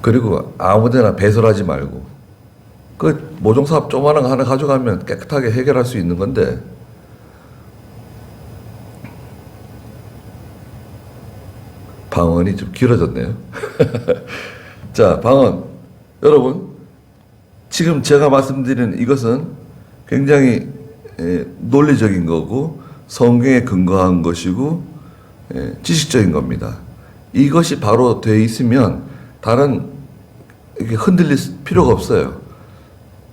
Speaker 1: 그리고 아무데나 배설하지 말고, 그 모종삽 조그마한 거 하나 가져가면 깨끗하게 해결할 수 있는 건데, 방언이 좀 길어졌네요. 자, 방언. 여러분, 지금 제가 말씀드리는 이것은 굉장히 논리적인 거고, 성경에 근거한 것이고, 지식적인 겁니다. 이것이 바로 돼 있으면 다른 이렇게 흔들릴 필요가 없어요.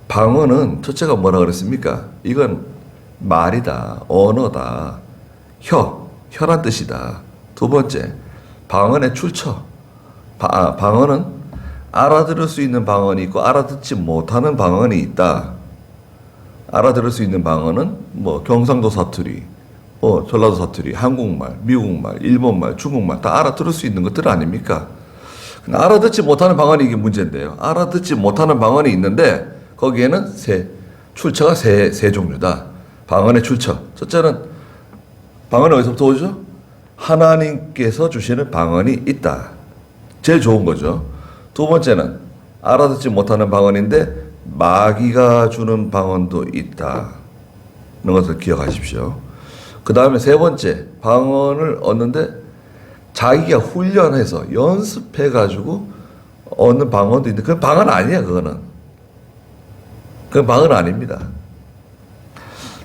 Speaker 1: 방언은 첫째가 뭐라 그랬습니까? 이건 말이다, 언어다, 혀란 뜻이다. 두 번째, 방언의 출처. 방언은 알아들을 수 있는 방언이 있고 알아듣지 못하는 방언이 있다. 알아들을 수 있는 방언은 뭐 경상도 사투리, 뭐 전라도 사투리, 한국말, 미국말, 일본말, 중국말 다 알아들을 수 있는 것들 아닙니까? 알아듣지 못하는 방언이 이게 문제인데요. 알아듣지 못하는 방언이 있는데 거기에는 출처가 세 종류다. 방언의 출처. 첫째는 방언이 어디서부터 오죠? 하나님께서 주시는 방언이 있다. 제일 좋은 거죠. 두 번째는 알아듣지 못하는 방언인데 마귀가 주는 방언도 있다. 이런 것을 기억하십시오. 그 다음에 세 번째, 방언을 얻는데 자기가 훈련해서 연습해가지고 얻는 방언도 있는데 그건 방언 아니야. 그거는 그건 방언 아닙니다.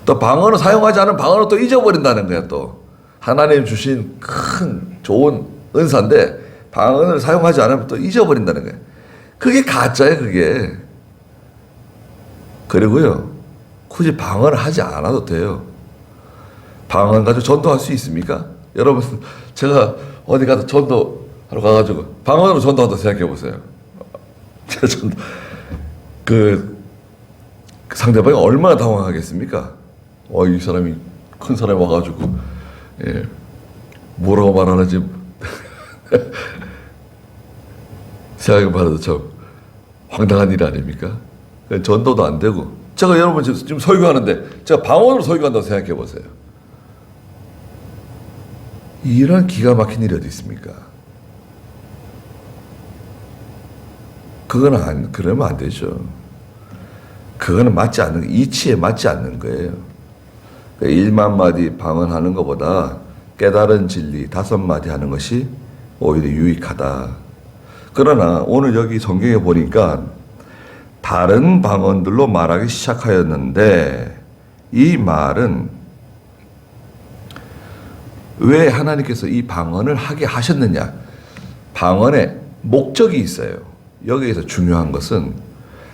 Speaker 1: 또 방언을 사용하지 않은 방언을 또 잊어버린다는 거야. 또 하나님 주신 큰 좋은 은사인데 방언을 사용하지 않으면 또 잊어버린다는 거야. 그게 가짜예요, 그게. 그리고요, 굳이 방언을 하지 않아도 돼요. 방언 가지고 전도할 수 있습니까? 여러분, 제가 어디 가서 전도하러 가가지고 방언으로 전도한다 생각해 보세요. 제가 전도, 상대방이 얼마나 당황하겠습니까? 이 사람이 큰 사람이 와가지고, 예, 뭐라고 말하는지 생각해봐도 참 황당한 일 아닙니까? 전도도 안 되고. 제가 여러분 지금 설교하는데 제가 방언으로 설교한다고 생각해 보세요. 이런 기가 막힌 일이 어디 있습니까? 그러면 안 되죠. 그거는 맞지 않는, 이치에 맞지 않는 거예요. 1만 마디 방언하는 것보다 깨달은 진리 5마디 하는 것이 오히려 유익하다. 그러나 오늘 여기 성경에 보니까 다른 방언들로 말하기 시작하였는데 이 말은 왜 하나님께서 이 방언을 하게 하셨느냐? 방언에 목적이 있어요. 여기에서 중요한 것은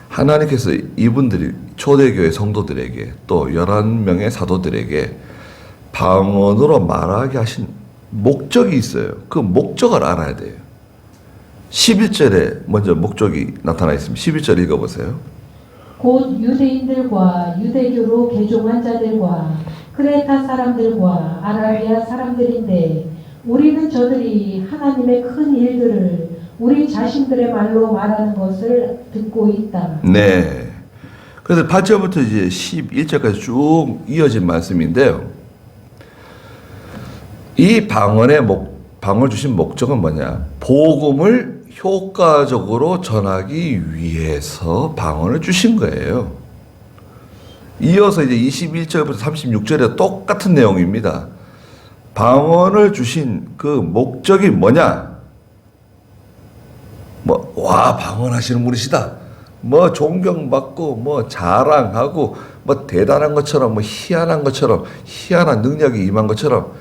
Speaker 1: 하나님께서 이분들이 초대교회 성도들에게 또 11명의 사도들에게 방언으로 말하게 하신 목적이 있어요. 그 목적을 알아야 돼요. 11절에 먼저 목적이 나타나 있습니다. 11절 읽어보세요.
Speaker 3: 곧 유대인들과 유대교로 개종한 자들과 크레타 사람들과 아라비아 사람들인데 우리는 저들이 하나님의 큰 일들을 우리 자신들의 말로 말하는 것을 듣고 있다.
Speaker 1: 네. 그래서 8절부터 이제 11절까지 쭉 이어진 말씀인데요. 이 방언 주신 목적은 뭐냐? 복음을 효과적으로 전하기 위해서 방언을 주신 거예요. 이어서 이제 21절부터 36절에 똑같은 내용입니다. 방언을 주신 그 목적이 뭐냐? 방언하시는 분이시다. 존경받고, 자랑하고, 대단한 것처럼, 희한한 것처럼, 희한한 능력이 임한 것처럼,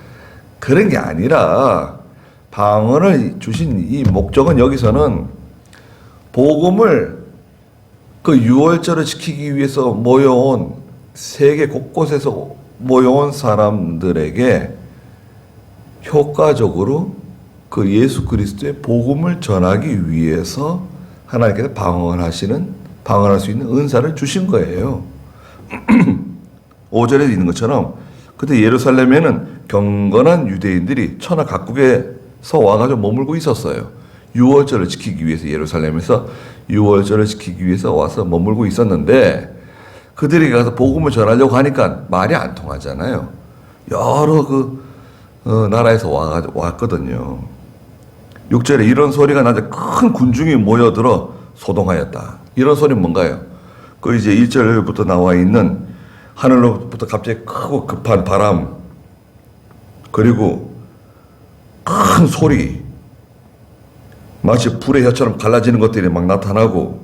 Speaker 1: 그런 게 아니라, 방언을 주신 이 목적은 여기서는 복음을 그 유월절을 지키기 위해서 모여온 세계 곳곳에서 모여온 사람들에게 효과적으로 그 예수 그리스도의 복음을 전하기 위해서 하나님께서 방언할 수 있는 은사를 주신 거예요. 5절에 있는 것처럼 그때 예루살렘에는 경건한 유대인들이 천하 각국에서 와가지고 머물고 있었어요. 유월절을 지키기 위해서 예루살렘에서 유월절을 지키기 위해서 와서 머물고 있었는데 그들이 가서 복음을 전하려고 하니까 말이 안 통하잖아요. 여러 나라에서 왔거든요. 6절에 이런 소리가 나자 큰 군중이 모여들어 소동하였다. 이런 소리는 뭔가요? 이제 1절부터 나와 있는 하늘로부터 갑자기 크고 급한 바람, 그리고 큰 소리, 마치 불의 혀처럼 갈라지는 것들이 막 나타나고,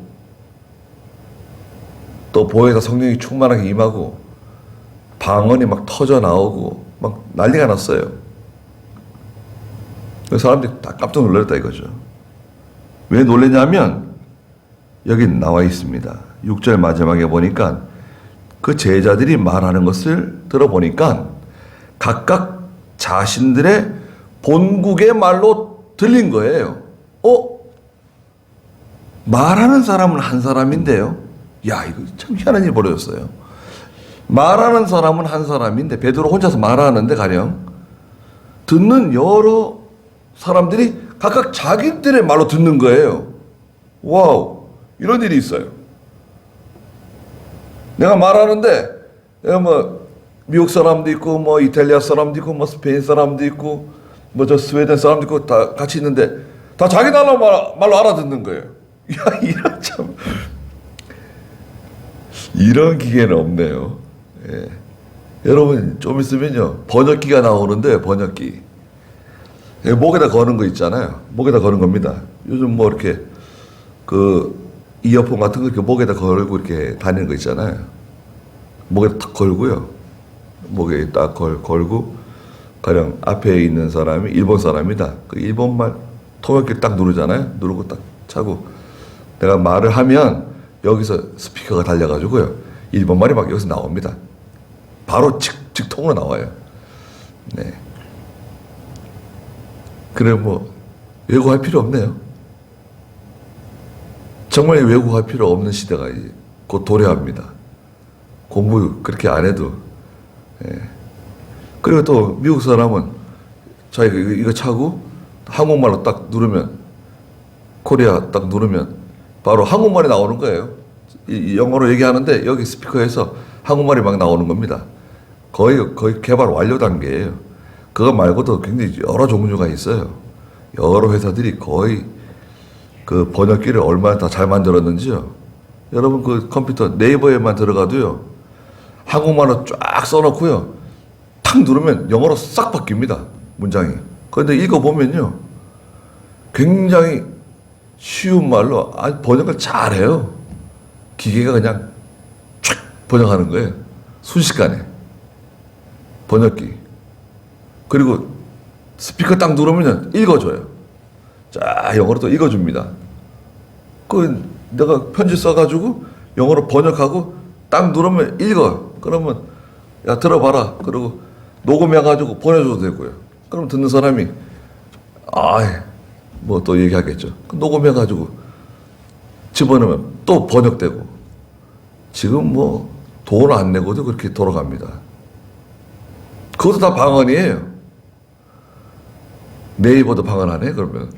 Speaker 1: 또 보혜사 성령이 충만하게 임하고, 방언이 막 터져 나오고, 막 난리가 났어요. 사람들이 다 깜짝 놀랐다 이거죠. 왜 놀랐냐면 여기 나와 있습니다. 6절 마지막에 보니까 그 제자들이 말하는 것을 들어보니까 각각 자신들의 본국의 말로 들린 거예요. 말하는 사람은 한 사람인데요. 이거 참 희한한 일이 벌어졌어요. 말하는 사람은 한 사람인데 베드로 혼자서 말하는데 가령 듣는 여러 사람들이 각각 자기들의 말로 듣는 거예요. 와우, 이런 일이 있어요. 내가 말하는데 내가 미국 사람도 있고 이탈리아 사람도 있고 스페인 사람도 있고 저 스웨덴 사람도 있고 다 같이 있는데 다 자기 나라 말로 알아듣는 거예요. 이런 기계는 없네요. 예. 여러분 좀 있으면요 번역기가 나오는데 번역기 목에다 거는 거 있잖아요. 목에다 거는 겁니다. 요즘 이렇게 이어폰 같은 거 이렇게 목에다 걸고 이렇게 다니는 거 있잖아요. 목에 딱 걸고요. 목에 딱 걸고 가령 앞에 있는 사람이 일본 사람이다. 그 일본말 통역기 딱 누르잖아요. 누르고 딱 차고 내가 말을 하면 여기서 스피커가 달려가지고요. 일본말이 막 여기서 나옵니다. 바로 직통으로 나와요. 네. 그래 뭐 외국할 필요 없네요. 정말 외국할 필요 없는 시대가 이제 곧 도래합니다. 공부 그렇게 안 해도. 예. 그리고 또 미국 사람은 자기가 이거 차고 한국말로 딱 누르면 코리아 딱 누르면 바로 한국말이 나오는 거예요. 이 영어로 얘기하는데 여기 스피커에서 한국말이 막 나오는 겁니다. 거의 개발 완료 단계예요. 그거 말고도 굉장히 여러 종류가 있어요. 여러 회사들이 거의 그 번역기를 얼마나 다 잘 만들었는지요. 여러분 그 컴퓨터 네이버에만 들어가도요. 한국말로 쫙 써놓고요. 탁 누르면 영어로 싹 바뀝니다. 문장이. 그런데 읽어보면요. 굉장히 쉬운 말로 아주 번역을 잘해요. 기계가 그냥 쫙 번역하는 거예요. 순식간에. 번역기. 그리고 스피커 딱 누르면 읽어줘요. 자, 영어로 또 읽어줍니다. 그 내가 편지 써가지고 영어로 번역하고 딱 누르면 읽어. 그러면 야 들어봐라. 그리고 녹음해가지고 보내줘도 되고요. 그럼 듣는 사람이 뭐 또 얘기하겠죠. 녹음해가지고 집어넣으면 또 번역되고. 지금 뭐 돈 안 내고도 그렇게 돌아갑니다. 그것도 다 방언이에요. 네이버도 방언 안 해? 그러면.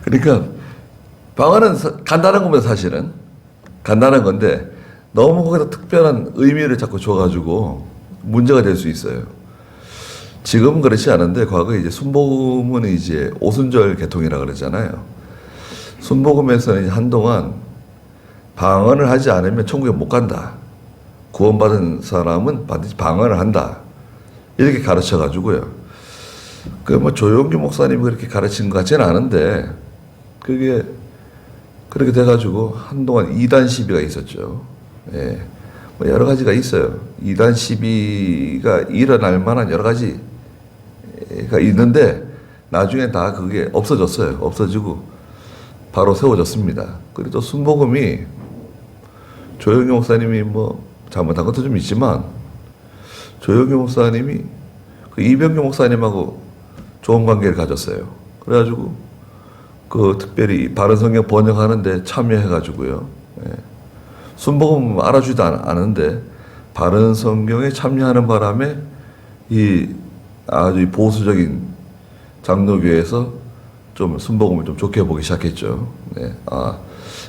Speaker 1: 그러니까 방언은 간단한 겁니다. 사실은. 간단한 건데 너무 거기다 특별한 의미를 자꾸 줘가지고 문제가 될 수 있어요. 지금은 그렇지 않은데 과거에 이제 순복음은 이제 오순절 개통이라 그러잖아요. 순복음에서는 이제 한동안 방언을 하지 않으면 천국에 못 간다. 구원받은 사람은 반드시 방언을 한다. 이렇게 가르쳐 가지고요. 그 뭐 조용기 목사님이 그렇게 가르친 것 같지는 않은데 그게 그렇게 돼가지고 한동안 이단 시비가 있었죠. 예. 뭐 여러 가지가 있어요. 이단 시비가 일어날 만한 여러 가지가 있는데 나중에 다 그게 없어졌어요. 없어지고 바로 세워졌습니다. 그리고 또 순복음이 조용기 목사님이 뭐 잘못한 것도 좀 있지만 조용기 목사님이 그 이병규 목사님하고 좋은 관계를 가졌어요. 그래가지고 그 특별히 바른성경 번역하는데 참여해가지고요. 예. 순복음 알아주지도 않은데 바른성경에 참여하는 바람에 이 아주 보수적인 장로교회에서 좀 순복음을 좀 좋게 보기 시작했죠. 네.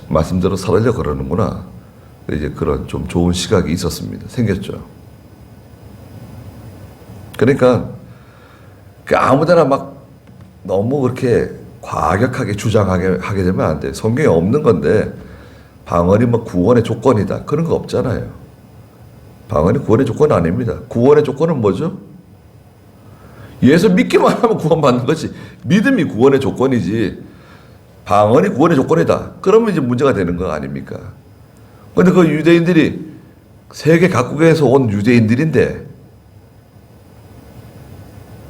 Speaker 1: 말씀대로 살으려 그러는구나. 이제 그런 좀 좋은 시각이 있었습니다. 생겼죠. 그러니까 아무데나 막 너무 그렇게 과격하게 주장하게 되면 안 돼. 성경에 없는 건데 방언이 뭐 구원의 조건이다. 그런 거 없잖아요. 방언이 구원의 조건은 아닙니다. 구원의 조건은 뭐죠? 예수 믿기만 하면 구원받는 거지. 믿음이 구원의 조건이지. 방언이 구원의 조건이다. 그러면 이제 문제가 되는 거 아닙니까? 근데 그 유대인들이 세계 각국에서 온 유대인들인데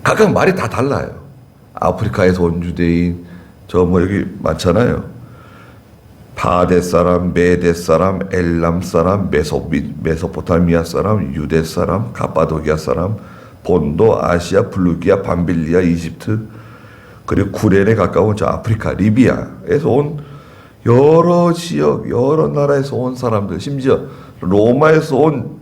Speaker 1: 각각 말이 다 달라요. 아프리카에서 온 유대인, 저 뭐 여기 많잖아요. 파데 사람, 메데 사람, 엘람 사람, 메소포타미아 사람, 유대 사람, 가파도기아 사람, 본도, 아시아, 블루기아, 밤빌리아, 이집트, 그리고 구렌에 가까운 저 아프리카, 리비아에서 온 여러 지역, 여러 나라에서 온 사람들, 심지어 로마에서 온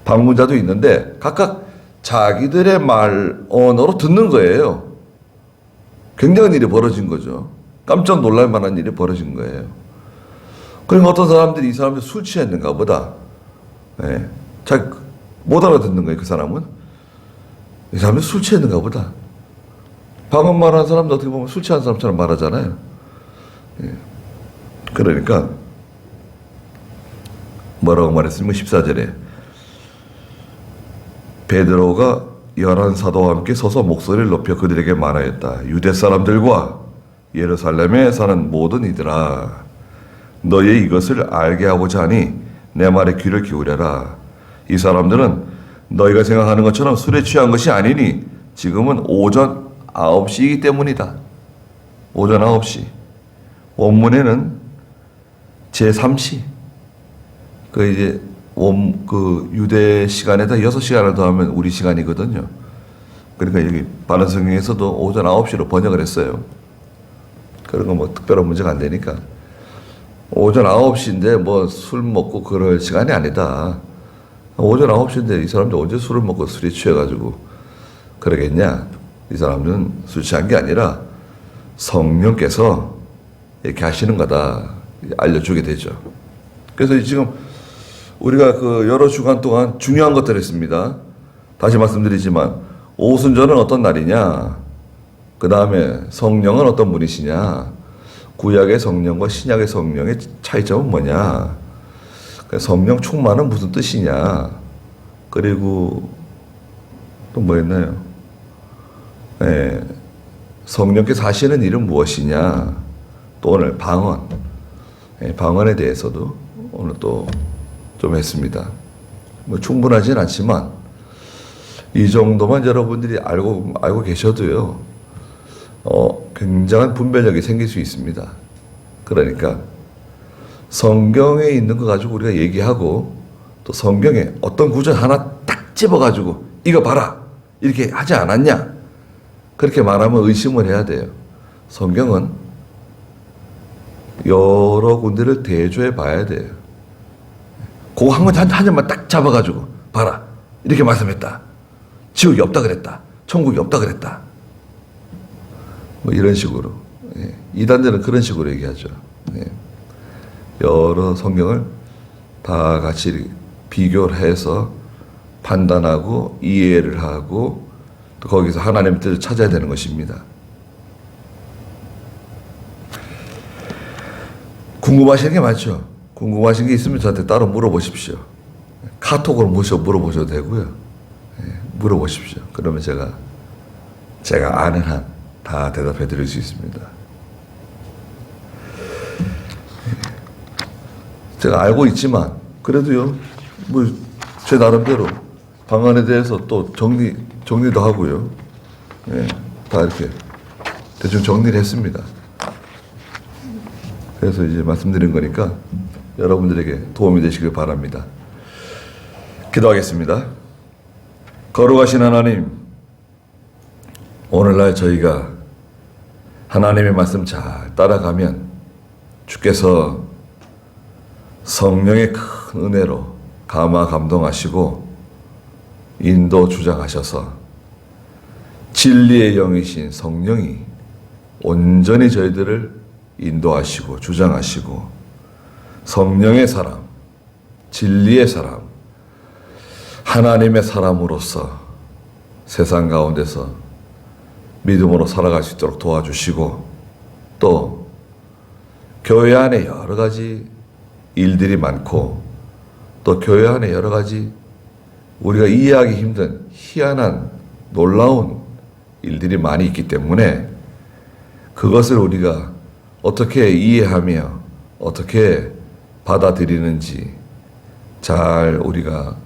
Speaker 1: 방문자도 있는데 각각 자기들의 말 언어로 듣는 거예요. 굉장한 일이 벌어진 거죠. 깜짝 놀랄 만한 일이 벌어진 거예요. 그러니까 어떤 사람들이 이 사람들 술 취했는가 보다. 예. 잘 못 알아듣는 거예요. 그 사람은. 이 사람이 술 취했는가 보다. 방언 말하는 사람도 어떻게 보면 술 취한 사람처럼 말하잖아요. 예. 그러니까 뭐라고 말했습니까? 14절에 베드로가 11 사도와 함께 서서 목소리를 높여 그들에게 말하였다. 유대 사람들과 예루살렘에 사는 모든 이들아, 너희 이것을 알게 하고자 하니 내 말에 귀를 기울여라. 이 사람들은 너희가 생각하는 것처럼 술에 취한 것이 아니니 지금은 오전 9시이기 때문이다. 오전 9시. 원문에는 제3시. 이제 유대 시간에다 6시간을 더하면 우리 시간이거든요. 그러니까 여기 바른 성경에서도 오전 9시로 번역을 했어요. 그런 거 뭐 특별한 문제가 안 되니까. 오전 9시인데 뭐 술 먹고 그럴 시간이 아니다. 오전 9시인데 이 사람들 언제 술을 먹고 술에 취해가지고 그러겠냐. 이 사람들은 술 취한 게 아니라 성령께서 이렇게 하시는 거다. 알려주게 되죠. 그래서 지금 우리가 여러 주간 동안 중요한 것들을 했습니다. 다시 말씀드리지만 오순절은 어떤 날이냐, 그 다음에 성령은 어떤 분이시냐, 구약의 성령과 신약의 성령의 차이점은 뭐냐, 성령 충만은 무슨 뜻이냐, 그리고 또 뭐였나요? 네, 성령께서 하시는 일은 무엇이냐, 또 오늘 방언, 방언에 대해서도 오늘 또 좀 했습니다. 뭐 충분하진 않지만 이 정도만 여러분들이 알고 계셔도요, 굉장한 분별력이 생길 수 있습니다. 그러니까 성경에 있는 거 가지고 우리가 얘기하고 또 성경에 어떤 구절 하나 딱 집어가지고 이거 봐라 이렇게 하지 않았냐, 그렇게 말하면 의심을 해야 돼요. 성경은 여러 군데를 대조해 봐야 돼요. 그거 한 점만 딱 잡아가지고 봐라 이렇게 말씀했다. 지옥이 없다 그랬다. 천국이 없다 그랬다. 뭐 이런 식으로. 이단들은 그런 식으로 얘기하죠. 여러 성경을 다 같이 비교를 해서 판단하고 이해를 하고 또 거기서 하나님의 뜻을 찾아야 되는 것입니다. 궁금하신 게 많죠. 궁금하신 게 있으면 저한테 따로 물어보십시오. 카톡으로 물어보셔도 되고요. 물어보십시오. 그러면 제가 아는 한 다 대답해 드릴 수 있습니다. 제가 알고 있지만 그래도요, 뭐 제 나름대로 방안에 대해서 또 정리도 하고요. 다 이렇게 대충 정리를 했습니다. 그래서 이제 말씀드린 거니까 여러분들에게 도움이 되시길 바랍니다. 기도하겠습니다. 거룩하신 하나님, 오늘날 저희가 하나님의 말씀 잘 따라가면 주께서 성령의 큰 은혜로 감화 감동하시고 인도 주장하셔서 진리의 영이신 성령이 온전히 저희들을 인도하시고 주장하시고 성령의 사람, 진리의 사람, 하나님의 사람으로서 세상 가운데서 믿음으로 살아갈 수 있도록 도와주시고 또 교회 안에 여러 가지 일들이 많고 또 교회 안에 여러 가지 우리가 이해하기 힘든 희한한 놀라운 일들이 많이 있기 때문에 그것을 우리가 어떻게 이해하며 어떻게 받아들이는지 잘 우리가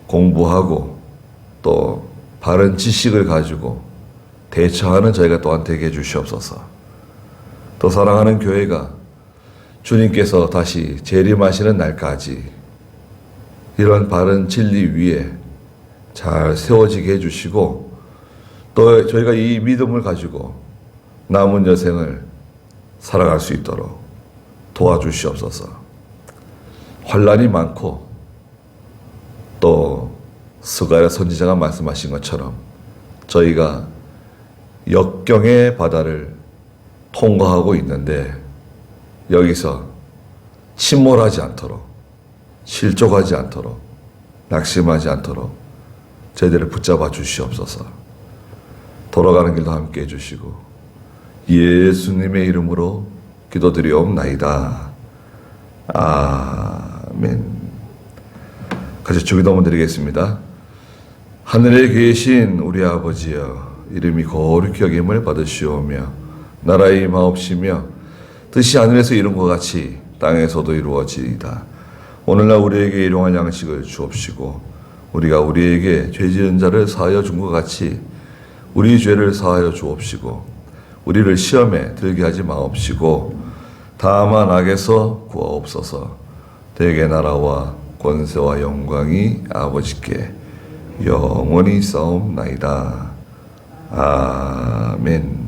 Speaker 1: 공부하고 또 바른 지식을 가지고 대처하는 저희가 또한 되게 해주시옵소서. 또 사랑하는 교회가 주님께서 다시 재림하시는 날까지 이런 바른 진리 위에 잘 세워지게 해주시고 또 저희가 이 믿음을 가지고 남은 여생을 살아갈 수 있도록 도와주시옵소서. 환난이 많고 또 스가랴 선지자가 말씀하신 것처럼 저희가 역경의 바다를 통과하고 있는데 여기서 침몰하지 않도록 실족하지 않도록 낙심하지 않도록 저희들을 붙잡아 주시옵소서. 돌아가는 길도 함께 해주시고 예수님의 이름으로 기도드리옵나이다. 아멘. 같이 주기도문 드리겠습니다. 하늘에 계신 우리 아버지여, 이름이 거룩히 여김을 받으시오며 나라의 임하옵시며 뜻이 하늘에서 이룬 것 같이 땅에서도 이루어지이다. 오늘날 우리에게 일용할 양식을 주옵시고 우리가 우리에게 죄 지은 자를 사하여 준 것 같이 우리 죄를 사하여 주옵시고 우리를 시험에 들게 하지 마옵시고 다만 악에서 구하옵소서. 대개 나라와 권세와 영광이 아버지께 영원히 싸움나이다. 아멘.